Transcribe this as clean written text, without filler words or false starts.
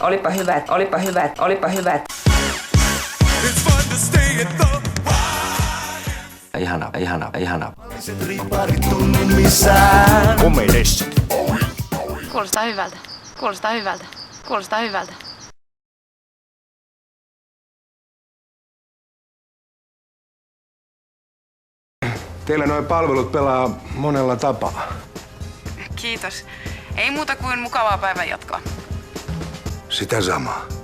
olipa hyvät, olipa hyvät, olipa hyvät. Ihana. Kuulostaa hyvältä. Kuulostaa hyvältä. Kuulostaa hyvältä. Teillä nuo palvelut pelaa monella tapaa. Kiitos. Ei muuta kuin mukavaa päivänjatkoa. Sitä samaa.